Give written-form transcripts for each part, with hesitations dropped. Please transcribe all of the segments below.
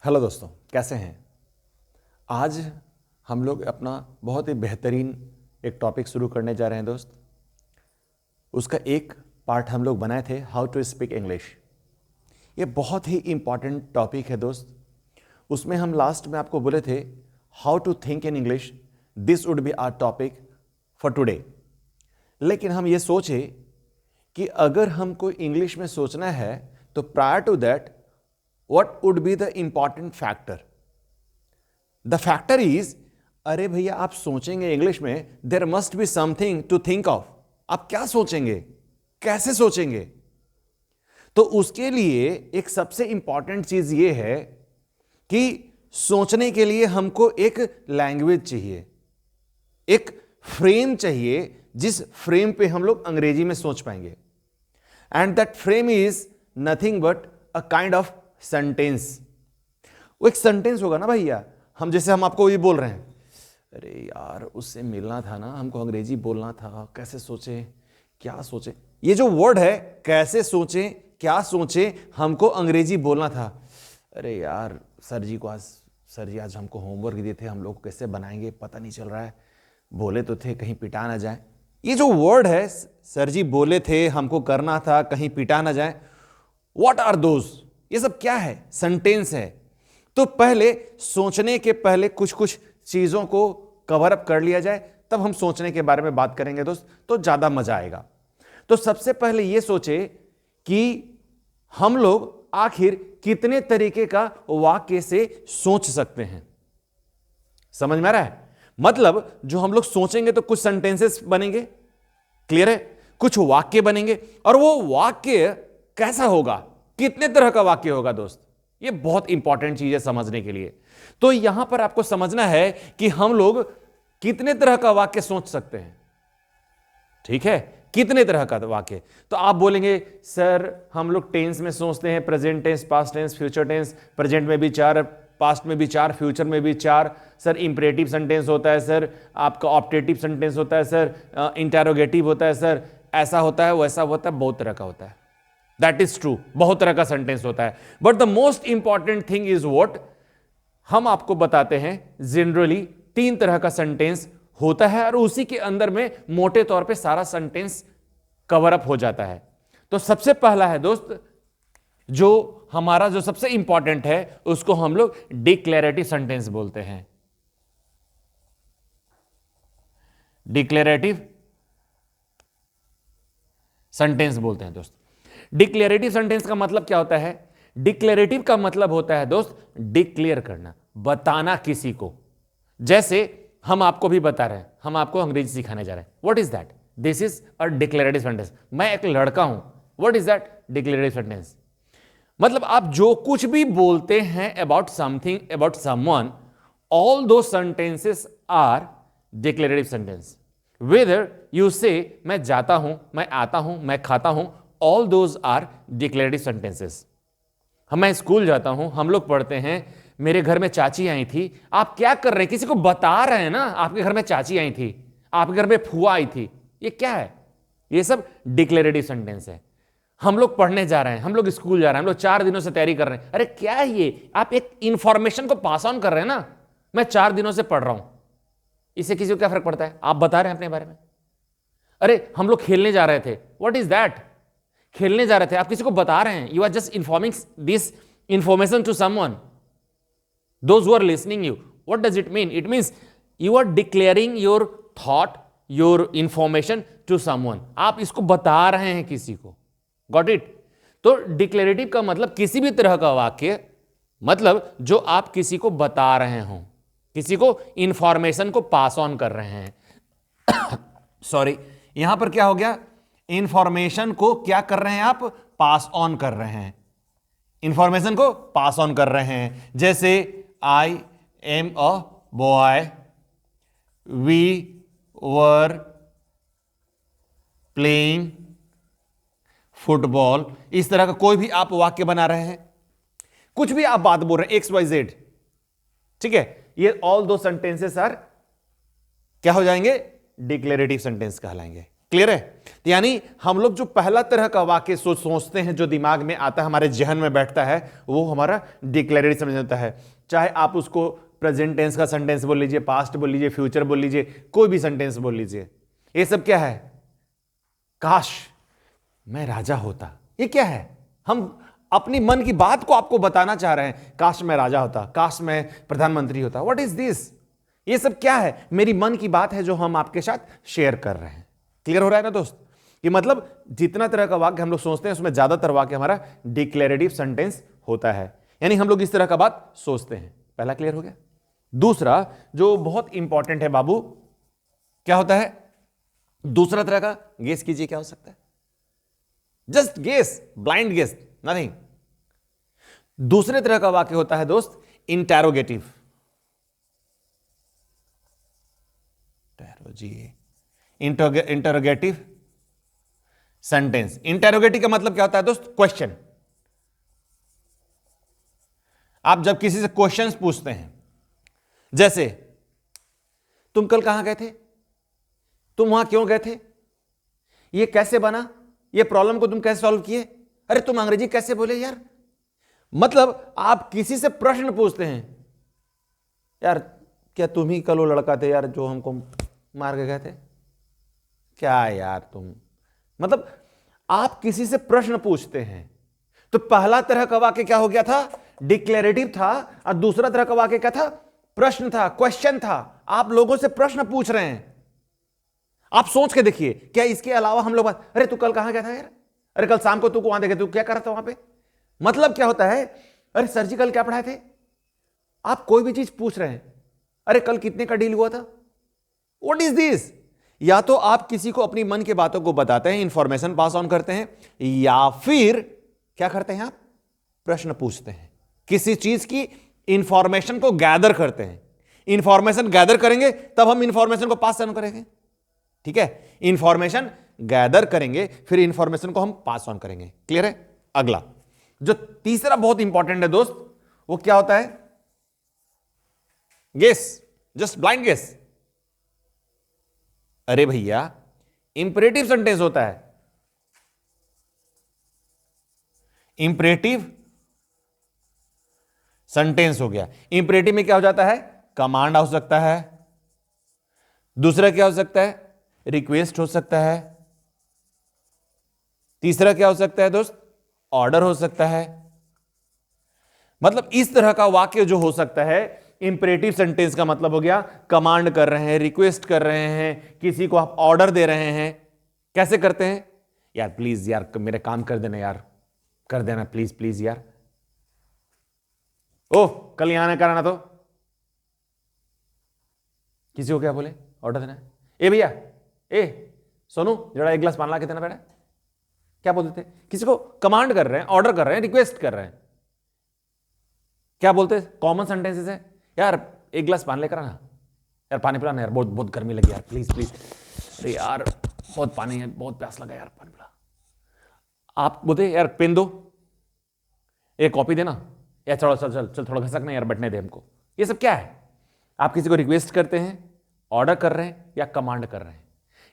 Hello दोस्तों, कैसे हैं। आज हम लोग अपना बहुत ही बेहतरीन एक टॉपिक शुरू करने जा रहे हैं दोस्त। उसका एक पार्ट हम लोग बनाए थे, हाउ टू स्पीक इंग्लिश। ये बहुत ही इंपॉर्टेंट टॉपिक है दोस्त। उसमें हम लास्ट में आपको बोले थे how to think in English, this would be our topic for today. लेकिन हम ये सोचे कि अगर हमको इंग्लिश में सोचना है तो prior to that what would be the important factor? The factor is, अरे भैया आप सोचेंगे इंग्लिश में, there must be something to think of. आप क्या सोचेंगे, कैसे सोचेंगे? तो उसके लिए एक सबसे इंपॉर्टेंट चीज ये है कि सोचने के लिए हमको एक लैंग्वेज चाहिए, एक फ्रेम चाहिए जिस फ्रेम पे हम लोग अंग्रेजी में सोच पाएंगे। And that frame is nothing but a kind of sentence. वो एक सेंटेंस होगा ना भैया। हम आपको ये बोल रहे हैं, अरे यार उससे मिलना था ना, हमको अंग्रेजी बोलना था, कैसे सोचे क्या सोचे। ये जो वर्ड है कैसे सोचे क्या सोचे, हमको अंग्रेजी बोलना था। अरे यार सर जी आज हमको होमवर्क दिए थे, हम लोग कैसे बनाएंगे पता नहीं चल रहा है, बोले तो थे कहीं पिटा ना जाए। ये जो वर्ड है, सर जी बोले थे हमको करना था, कहीं पिटा ना जाए, व्हाट आर दोज? ये सब क्या है? सेंटेंस है। तो पहले सोचने के पहले कुछ कुछ चीजों को कवर अप कर लिया जाए, तब हम सोचने के बारे में बात करेंगे दोस्त, तो ज्यादा मजा आएगा। तो सबसे पहले यह सोचे कि हम लोग आखिर कितने तरीके का वाक्य से सोच सकते हैं। समझ में आ रहा है? मतलब जो हम लोग सोचेंगे तो कुछ सेंटेंसेस बनेंगे, क्लियर है, कुछ वाक्य बनेंगे, और वो वाक्य कैसा होगा, कितने तरह का वाक्य होगा दोस्त, ये बहुत इंपॉर्टेंट चीज है समझने के लिए। तो यहां पर आपको समझना है कि हम लोग कितने तरह का वाक्य सोच सकते हैं। ठीक है, कितने तरह का वाक्य। तो आप बोलेंगे सर हम लोग टेंस में सोचते हैं, present tense, past tense, future tense. Present में भी 4, पास्ट में भी 4, फ्यूचर में भी 4। सर इंपरेटिव सेंटेंस होता है, सर आपका ऑप्टेटिव सेंटेंस होता है, सर इंटेरोगेटिव होता है, सर ऐसा होता है वैसा होता है, बहुत तरह का होता है। दैट इज ट्रू, बहुत तरह का सेंटेंस होता है। But the most important thing is what, हम आपको बताते हैं जनरली 3 तरह का सेंटेंस होता है, और उसी के अंदर में मोटे तौर पे सारा सेंटेंस कवर अप हो जाता है। तो सबसे पहला है दोस्त, जो हमारा जो सबसे इंपॉर्टेंट है उसको हम लोग डिक्लेरेटिव सेंटेंस बोलते हैं। डिक्लेरेटिव सेंटेंस बोलते हैं दोस्त। डिक्लेरेटिव सेंटेंस का मतलब क्या होता है? डिक्लेरेटिव का मतलब होता है दोस्त डिक्लेयर करना, बताना किसी को। जैसे हम आपको भी बता रहे हैं, हम आपको अंग्रेजी सिखाने जा रहे हैं। What is that? This is a declarative sentence. मैं एक लड़का हूं, what is that? Declarative sentence. मतलब आप जो कुछ भी बोलते हैं about something, about someone, all those sentences are declarative sentence. Whether you say मैं जाता हूं, मैं आता हूं, मैं खाता हूं, all those are declarative sentences. मैं स्कूल जाता हूं, हम लोग पढ़ते हैं, मेरे घर में चाची आई थी। आप क्या कर रहे हैं? किसी को बता रहे हैं ना, आपके घर में चाची आई थी, आपके घर में फुआ आई थी। ये क्या है? ये सब डिक्लेरेटिव सेंटेंस है। हम लोग पढ़ने जा रहे हैं, हम लोग स्कूल जा रहे हैं, हम लोग 4 दिनों से तैयारी कर रहे हैं। अरे क्या है ये? आप एक इंफॉर्मेशन को पास ऑन कर रहे हैं ना, मैं 4 दिनों से पढ़ रहा हूं, इससे किसी को क्या फर्क पड़ता है? आप बता रहे हैं अपने बारे में। अरे हम लोग खेलने जा रहे थे, व्हाट इज दैट? खेलने जा रहे थे, आप किसी को बता रहे हैं। You are just informing this information to someone, those who are listening you. What does it mean? It means you are declaring your thought, your information to someone. आप इसको बता रहे हैं किसी को। Got it? तो डिक्लेरेटिव का मतलब किसी भी तरह का वाक्य, मतलब जो आप किसी को बता रहे हो, किसी को इंफॉर्मेशन को पास ऑन कर रहे हैं। सॉरी, यहां पर क्या हो गया? इंफॉर्मेशन को क्या कर रहे हैं आप? पास ऑन कर रहे हैं, इंफॉर्मेशन को पास ऑन कर रहे हैं। जैसे I am a boy, we were playing football. इस तरह का कोई भी आप वाक्य बना रहे हैं, कुछ भी आप बात बोल रहे हैं, एक्स वाई जेड, ठीक है, ये ऑल दो सेंटेंसेस आर क्या हो जाएंगे? डिक्लेरेटिव सेंटेंस कहलाएंगे। क्लियर है? तो यानी हम लोग जो पहला तरह का वाक्य सोचते हैं, जो दिमाग में आता है, हमारे जहन में बैठता है, वो हमारा डिक्लेरेटिव सेंटेंस होता है। चाहे आप उसको प्रेजेंट टेंस का सेंटेंस बोल लीजिए, पास्ट बोल लीजिए, फ्यूचर बोल लीजिए, कोई भी सेंटेंस बोल लीजिए। ये सब क्या है? काश मैं राजा होता। ये क्या है? हम अपनी मन की बात को आपको बताना चाह रहे हैं। काश मैं राजा होता, काश मैं प्रधानमंत्री होता। What is this? ये सब क्या है? मेरी मन की बात है जो हम आपके साथ शेयर कर रहे हैं। क्लियर हो रहा है ना दोस्त? कि मतलब जितना तरह का वाक्य हम लोग सोचते हैं, उसमें ज्यादातर वाक्य हमारा डिक्लेरेटिव सेंटेंस होता है। यानी हम लोग इस तरह का बात सोचते हैं। पहला क्लियर हो गया। दूसरा जो बहुत इंपॉर्टेंट है बाबू, क्या होता है? दूसरा तरह का, गेस कीजिए क्या हो सकता है? Just guess, blind guess, nothing. दूसरे तरह का वाक्य होता है दोस्त इंटैरोगेटिव। Interrogative sentence. इंटरोगेटिव का मतलब क्या होता है दोस्त? क्वेश्चन। आप जब किसी से क्वेश्चंस पूछते हैं, जैसे तुम कल कहां गए थे, तुम वहां क्यों गए थे, ये कैसे बना, ये प्रॉब्लम को तुम कैसे सॉल्व किए, अरे तुम अंग्रेजी कैसे बोले यार। मतलब आप किसी से प्रश्न पूछते हैं, यार क्या तुम ही कल वो लड़का थे यार जो हमको मार के गए थे, क्या यार तुम। मतलब आप किसी से प्रश्न पूछते हैं। तो पहला तरह का वाक्य क्या हो गया था? डिक्लेरेटिव था। और दूसरा तरह का वाक्य क्या था? प्रश्न था, क्वेश्चन था। आप लोगों से प्रश्न पूछ रहे हैं। आप सोच के देखिए, क्या इसके अलावा हम लोग अरे तू कल कहां गया था यार, अरे कल शाम को तू वहां देखे, तू क्या कर रहा था वहां पे। मतलब क्या होता है? अरे सर जी कल क्या पढ़ाए थे। आप कोई भी चीज पूछ रहे हैं, अरे कल कितने का डील हुआ था। What is this? या तो आप किसी को अपनी मन की बातों को बताते हैं, इंफॉर्मेशन पास ऑन करते हैं, या फिर क्या करते हैं आप? प्रश्न पूछते हैं, किसी चीज की इंफॉर्मेशन को गैदर करते हैं। इंफॉर्मेशन गैदर करेंगे तब हम इंफॉर्मेशन को पास ऑन करेंगे। ठीक है? इंफॉर्मेशन गैदर करेंगे, फिर इंफॉर्मेशन को हम पास ऑन करेंगे। क्लियर है? अगला जो तीसरा बहुत इंपॉर्टेंट है दोस्त, वो क्या होता है? Guess, just blind guess. अरे भैया इंपरेटिव सेंटेंस होता है। इंपरेटिव सेंटेंस हो गया। इंपरेटिव में क्या हो जाता है? कमांड हो सकता है, दूसरा क्या हो सकता है? रिक्वेस्ट हो सकता है, तीसरा क्या हो सकता है दोस्त? ऑर्डर हो सकता है। मतलब इस तरह का वाक्य जो हो सकता है, इंपरेटिव सेंटेंस का मतलब हो गया कमांड कर रहे हैं, रिक्वेस्ट कर रहे हैं, किसी को आप ऑर्डर दे रहे हैं। कैसे करते हैं? यार प्लीज यार मेरे काम कर देना यार, कर देना प्लीज प्लीज यार। ओह कल यहां आना कराना, तो किसी को क्या बोले? ऑर्डर देना है। ए भैया, ए सोनू जरा एक गिलास पानी ला के देना बेटा। क्या बोलते थे? किसी को कमांड कर रहे हैं, ऑर्डर कर रहे हैं, रिक्वेस्ट कर रहे हैं। क्या बोलते हैं? कॉमन सेंटेंसेस है, यार एक गिलास पानी लेकर आना, यार पानी पिलाना यार, बहुत बहुत गर्मी लगी यार, प्लीज प्लीज, अरे यार बहुत पानी है, बहुत प्यास लगा यार, पानी पिला। आप बोलते यार पेन दो, एक कॉपी देना, यार चलो चल चल चल थोड़ा घसकना यार, बैठने दे हमको। ये सब क्या है? आप किसी को रिक्वेस्ट करते हैं, ऑर्डर कर रहे हैं, या कमांड कर रहे हैं।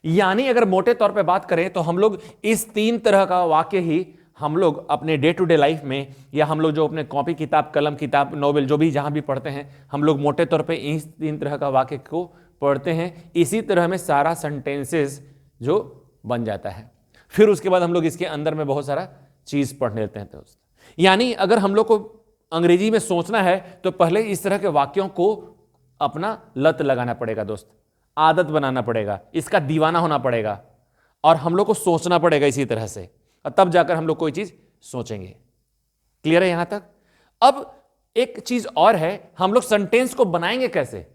यानी अगर मोटे तौर पे बात करें तो हम लोग इस तीन तरह का वाक्य ही हम लोग अपने डे टू डे लाइफ में, या हम लोग जो अपने कॉपी किताब, कलम किताब, नोवेल जो भी जहां भी पढ़ते हैं, हम लोग मोटे तौर पे इस तीन तरह का वाक्य को पढ़ते हैं। इसी तरह में सारा सेंटेंसेस जो बन जाता है। फिर उसके बाद हम लोग इसके अंदर में बहुत सारा चीज पढ़ लेते हैं दोस्त। यानी अगर हम लोग को अंग्रेजी में सोचना है तो पहले इस तरह के वाक्यों को अपना लत लगाना पड़ेगा दोस्त, आदत बनाना पड़ेगा, इसका दीवाना होना पड़ेगा, और हम लोग को सोचना पड़ेगा इसी तरह से, और तब जाकर हम लोग कोई चीज सोचेंगे। क्लियर है यहां तक? अब एक चीज और है, हम लोग सेंटेंस को बनाएंगे कैसे?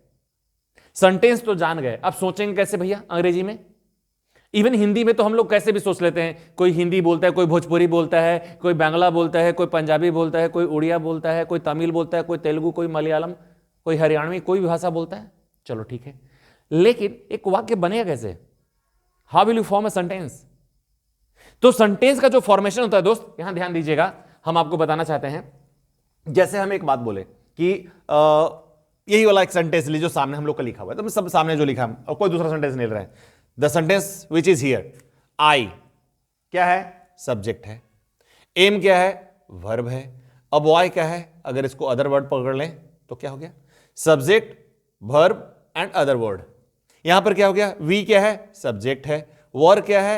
सेंटेंस तो जान गए, अब सोचेंगे कैसे भैया अंग्रेजी में? इवन हिंदी में तो हम लोग कैसे भी सोच लेते हैं। कोई हिंदी बोलता है, कोई भोजपुरी बोलता है, कोई बांग्ला बोलता है, कोई पंजाबी बोलता है, कोई उड़िया बोलता है, कोई तमिल बोलता है, कोई तेलुगु, कोई मलयालम, कोई हरियाणवी, कोई भी भाषा बोलता है। चलो ठीक है, लेकिन एक वाक्य बनेगा कैसे? How will you form a sentence? तो सेंटेंस का जो फॉर्मेशन होता है दोस्त, यहां ध्यान दीजिएगा, हम आपको बताना चाहते हैं। जैसे हम एक बात बोले कि यही वाला एक सेंटेंस लीजिए जो सामने हम लोग का लिखा हुआ है, तो सब सामने जो लिखा है और कोई दूसरा सेंटेंस नहीं ले रहा है। The sentence which is here, I क्या है, सब्जेक्ट है, एम क्या है, वर्ब है। अब वाई क्या है, अगर इसको अदर वर्ड पकड़ लें तो क्या हो गया, subject verb and other word. यहां पर क्या हो गया, वी क्या है, सब्जेक्ट है, वर क्या है,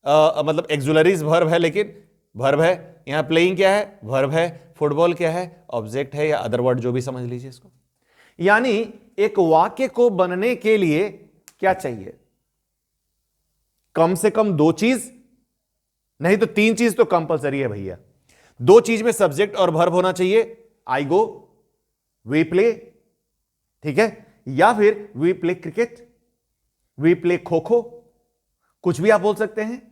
मतलब एक्सुलरीज वर्ब है लेकिन वर्ब है, यहां प्लेइंग क्या है, वर्ब है, फुटबॉल क्या है, ऑब्जेक्ट है या अदर वर्ड जो भी समझ लीजिए इसको। यानी एक वाक्य को बनने के लिए क्या चाहिए, कम से कम दो चीज, नहीं तो तीन चीज तो कंपलसरी है भैया। दो चीज में सब्जेक्ट और वर्ब होना चाहिए, आई गो, वी प्ले, ठीक है, या फिर we play cricket, we play kho kho, कुछ भी आप बोल सकते हैं,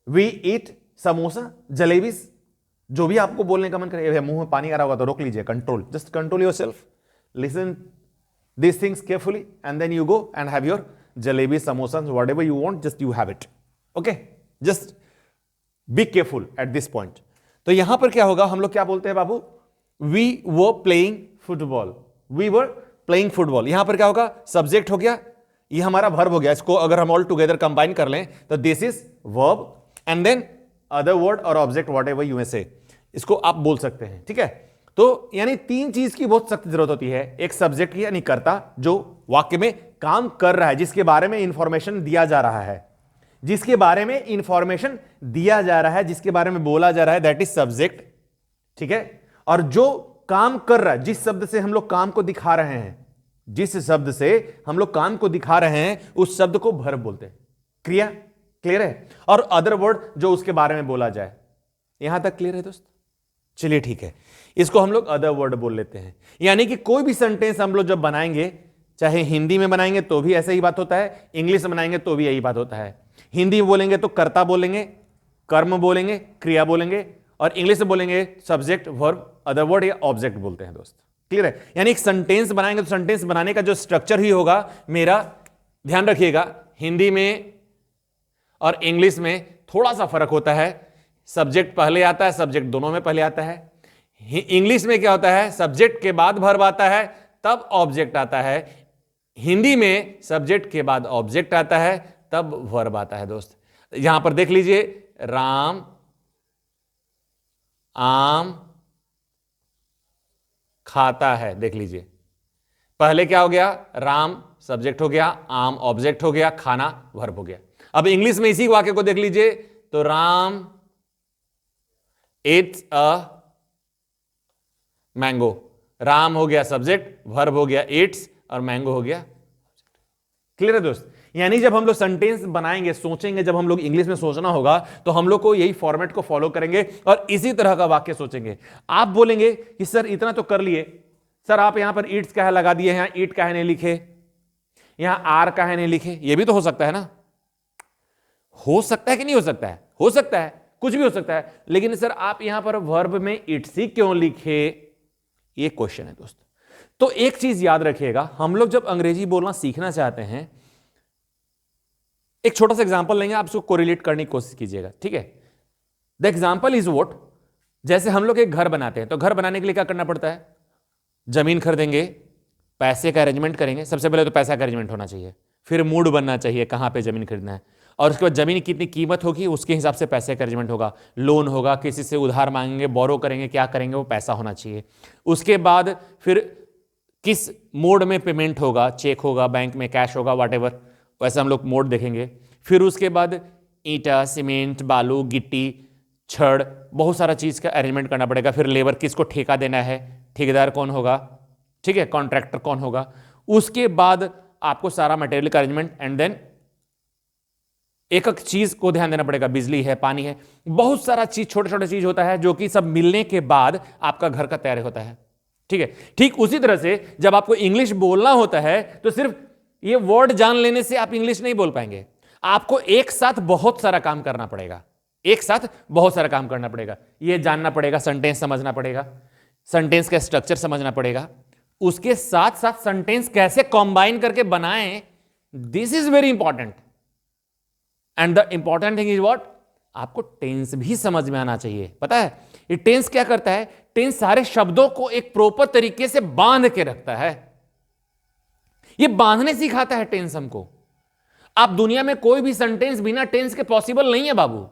वी ईट समोसा, जलेबीज, जो भी आपको बोलने का मन करे। मुंह में पानी आ रहा होगा तो रोक लीजिए, control, just control yourself, listen these things carefully and then you go and have your jalebi, samosas, whatever you want, just you have it, okay, just be careful at this point। तो यहां पर क्या होगा, हम लोग क्या बोलते हैं बाबू, we were playing football, we were playing football। यहां पर क्या होगा, सब्जेक्ट हो गया, ये हमारा वर्ब हो गया। इसको अगर हम ऑल टुगेदर कंबाइन कर लें तो this is verb and then other word और object whatever you may say, इसको आप बोल सकते हैं, ठीक है। तो यानी तीन चीज की बहुत सख्त जरूरत होती है, एक सब्जेक्ट की यानी कर्ता जो वाक्य में काम कर रहा है, जिसके बारे में इंफॉर्मेशन दिया जा रहा है, जिसके बारे में इंफॉर्मेशन दिया जा रहा है, जिसके बारे में बोला जा रहा है, दैट इज सब्जेक्ट, ठीक है। और जो काम कर रहा है, जिस शब्द से हम लोग काम को दिखा रहे हैं, जिस शब्द से हम लोग काम को दिखा रहे हैं, उस शब्द को वर्ब बोलते हैं, क्रिया, क्लियर है। और अदर वर्ड जो उसके बारे में बोला जाए, यहां तक क्लियर है दोस्त, चलिए ठीक है, इसको हम लोग अदर वर्ड बोल लेते हैं। यानी कि कोई भी सेंटेंस हम लोग जब बनाएंगे, चाहे हिंदी में बनाएंगे तो भी ऐसा ही बात होता है, इंग्लिश में बनाएंगे तो भी यही बात होता है। हिंदी में बोलेंगे तो कर्ता बोलेंगे, कर्म बोलेंगे, क्रिया बोलेंगे, और इंग्लिश में बोलेंगे सब्जेक्ट वर्ब अदर वर्ड या ऑब्जेक्ट बोलते हैं दोस्त, क्लियर है। यानी एक सेंटेंस बनाएंगे तो सेंटेंस बनाने का जो स्ट्रक्चर ही होगा मेरा, ध्यान रखिएगा, हिंदी में और इंग्लिश में थोड़ा सा फर्क होता है, सब्जेक्ट पहले आता है, सब्जेक्ट दोनों में पहले आता है। इंग्लिश में क्या होता है, सब्जेक्ट के बाद वर्ब आता है तब ऑब्जेक्ट आता है, हिंदी में सब्जेक्ट के बाद ऑब्जेक्ट आता है तब वर्ब आता है दोस्त। यहां पर देख लीजिए, राम आम खाता है, देख लीजिए, पहले क्या हो गया, राम सब्जेक्ट हो गया, आम ऑब्जेक्ट हो गया, खाना वर्ब हो गया। अब इंग्लिश में इसी वाक्य को देख लीजिए, तो Ram it's a mango, Ram हो गया सब्जेक्ट, वर्ब हो गया इट्स, और मैंगो हो गया, क्लियर है दोस्त। यानी जब हम लोग सेंटेंस बनाएंगे, सोचेंगे, जब हम लोग इंग्लिश में सोचना होगा तो हम लोग को यही फॉर्मेट को फॉलो करेंगे और इसी तरह का वाक्य सोचेंगे। आप बोलेंगे कि सर इतना तो कर लिए, सर आप यहां पर इट्स का है लगा दिए, यहां ईट का है नहीं लिखे, यहां आर का है नहीं लिखे, ये भी तो हो सकता है ना, हो सकता है कि नहीं हो सकता है, हो सकता है, कुछ भी हो सकता है, लेकिन सर आप यहां पर वर्ब में इट्स ही क्यों लिखे, ये क्वेश्चन है दोस्त। तो एक चीज याद रखिएगा, हम लोग जब अंग्रेजी बोलना सीखना चाहते हैं, एक छोटा सा एग्जांपल लेंगे, आप उसको कोरिलेट करने की कोशिश कीजिएगा, ठीक है। द एग्जांपल इज व्हाट, जैसे हम लोग एक घर बनाते हैं, तो घर बनाने के लिए क्या करना पड़ता है, जमीन खरीदेंगे, पैसे का अरेंजमेंट करेंगे, सबसे पहले तो पैसा का अरेंजमेंट होना चाहिए, फिर मूड बनना चाहिए कहां पे जमीन खरीदना है, और उसके बाद जमीन की कितनी कीमत होगी उसके हिसाब से पैसे का अरेंजमेंट होगा, लोन होगा, किसी से उधार मांगेंगे, बोरो करेंगे, क्या करेंगे, वो पैसा होना चाहिए। उसके बाद फिर किस मोड में पेमेंट होगा, चेक होगा, बैंक में कैश होगा, व्हाटएवर, वैसे हम लोग मोड देखेंगे। फिर उसके बाद ईंटा, सीमेंट, बालू, गिट्टी, छड़, बहुत सारा चीज का अरेंजमेंट करना पड़ेगा। फिर लेबर किसको ठेका देना है, ठेकेदार कौन होगा, ठीक है, कॉन्ट्रैक्टर कौन होगा। उसके बाद आपको सारा मटेरियल का अरेंजमेंट, एंड देन एक एक चीज को ध्यान देना पड़ेगा, बिजली है, पानी है, बहुत सारा चीज, छोटे छोटे चीज होता है जो कि सब मिलने के बाद आपका घर का तैयार होता है, ठीक है। ठीक उसी तरह से जब आपको इंग्लिश बोलना होता है तो सिर्फ ये वर्ड जान लेने से आप इंग्लिश नहीं बोल पाएंगे, आपको एक साथ बहुत सारा काम करना पड़ेगा, एक साथ बहुत सारा काम करना पड़ेगा। ये जानना पड़ेगा, सेंटेंस समझना पड़ेगा, सेंटेंस का स्ट्रक्चर समझना पड़ेगा, उसके साथ साथ सेंटेंस कैसे कंबाइन करके बनाएं, this is very important. And the important thing is what, आपको टेंस भी समझ में आना चाहिए। पता है ये टेंस क्या करता है, टेंस सारे शब्दों को एक प्रॉपर तरीके से बांध के रखता है, ये बांधने सिखाता है टेंस हमको। आप दुनिया में कोई भी सेंटेंस बिना टेंस के पॉसिबल नहीं है बाबू।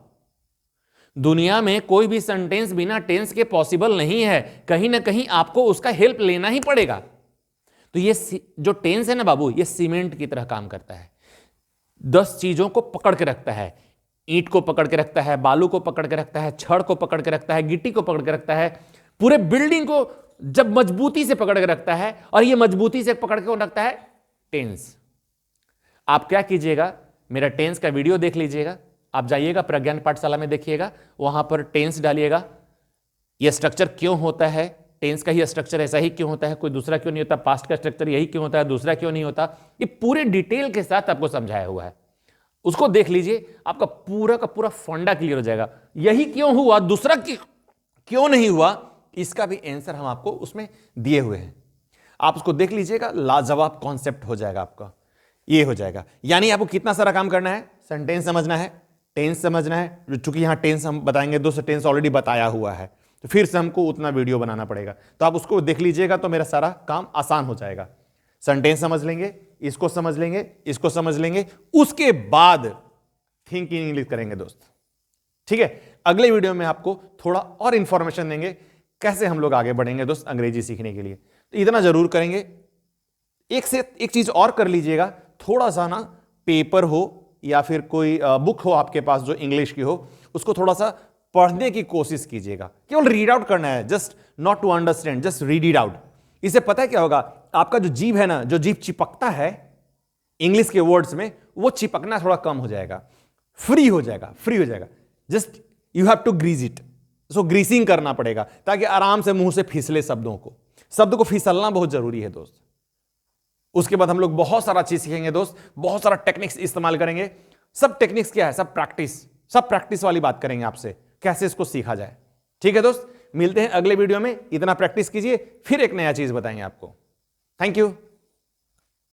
दुनिया में कोई भी सेंटेंस बिना टेंस के पॉसिबल नहीं है, कहीं ना कहीं आपको उसका हेल्प लेना ही पड़ेगा। तो ये जो टेंस है ना बाबू, ये सीमेंट की तरह काम करता है। 10 चीजों को पकड़ के रखता है। ईंट को पकड़ के रखता है, बालू को पकड़ के रखता है, छड़ को पकड़ के रखता है, गिट्टी को पकड़ के रखता है, पूरे बिल्डिंग को जब मजबूती से पकड़ के रखता है। और ये मजबूती से पकड़ के रखता है टेंस। आप क्या कीजिएगा, मेरा टेंस का वीडियो देख लीजिएगा, आप जाइएगा प्रज्ञान पाठशाला में देखिएगा, वहां पर टेंस डालिएगा, यह स्ट्रक्चर क्यों होता है, टेंस का ही स्ट्रक्चर ऐसा ही क्यों होता है, कोई दूसरा क्यों नहीं होता, पास्ट का स्ट्रक्चर यही क्यों होता है, दूसरा क्यों नहीं होता, ये पूरे डिटेल के साथ आपको समझाया हुआ है। उसको देख लीजिए, आपका पूरा का पूरा फंडा क्लियर हो जाएगा। यही क्यों हुआ, दूसरा क्यों नहीं हुआ, इसका भी आंसर हम आपको उसमें दिए हुए हैं। आप उसको देख लीजिएगा, लाजवाब कॉन्सेप्ट हो जाएगा आपका, ये हो जाएगा। यानी आपको कितना सारा काम करना है, सेंटेंस समझना है, टेंस समझना है, चूंकि यहां टेंस हम बताएंगे, 2 टेंस ऑलरेडी बताया हुआ है, तो फिर से हमको उतना वीडियो बनाना पड़ेगा। तो आप उसको देख लीजिएगा तो मेरा सारा काम आसान हो जाएगा। सेंटेंस समझ लेंगे, इसको समझ लेंगे, इसको समझ लेंगे, उसके बाद थिंक इन इंग्लिश करेंगे दोस्त। ठीक है, अगले वीडियो में आपको थोड़ा और इंफॉर्मेशन देंगे कैसे हम लोग आगे बढ़ेंगे दोस्त अंग्रेजी सीखने के लिए। तो इतना जरूर करेंगे। एक से एक चीज और कर लीजिएगा, थोड़ा सा ना पेपर हो या फिर कोई बुक हो आपके पास जो इंग्लिश की हो, उसको थोड़ा सा पढ़ने की कोशिश कीजिएगा। केवल रीड आउट करना है, just not to understand, just read it out. इससे पता है क्या होगा, आपका जो जीभ है ना, जो जीभ चिपकता है इंग्लिश के वर्ड्स में, वो चिपकना थोड़ा कम हो जाएगा, फ्री हो जाएगा, फ्री हो जाएगा। Just you have to grease it, उसको ग्रीसिंग करना पड़ेगा ताकि आराम से मुंह से फिसले शब्दों को। शब्द को फिसलना बहुत जरूरी है दोस्त। उसके बाद हम लोग बहुत सारा चीज सीखेंगे दोस्त, बहुत सारा टेक्निक्स इस्तेमाल करेंगे। सब टेक्निक्स क्या है, सब प्रैक्टिस वाली बात करेंगे आपसे, कैसे इसको सीखा जाए। ठीक है दोस्त, मिलते हैं अगले वीडियो में। इतना प्रैक्टिस कीजिए, फिर एक नया चीज बताएंगे आपको। Thank you.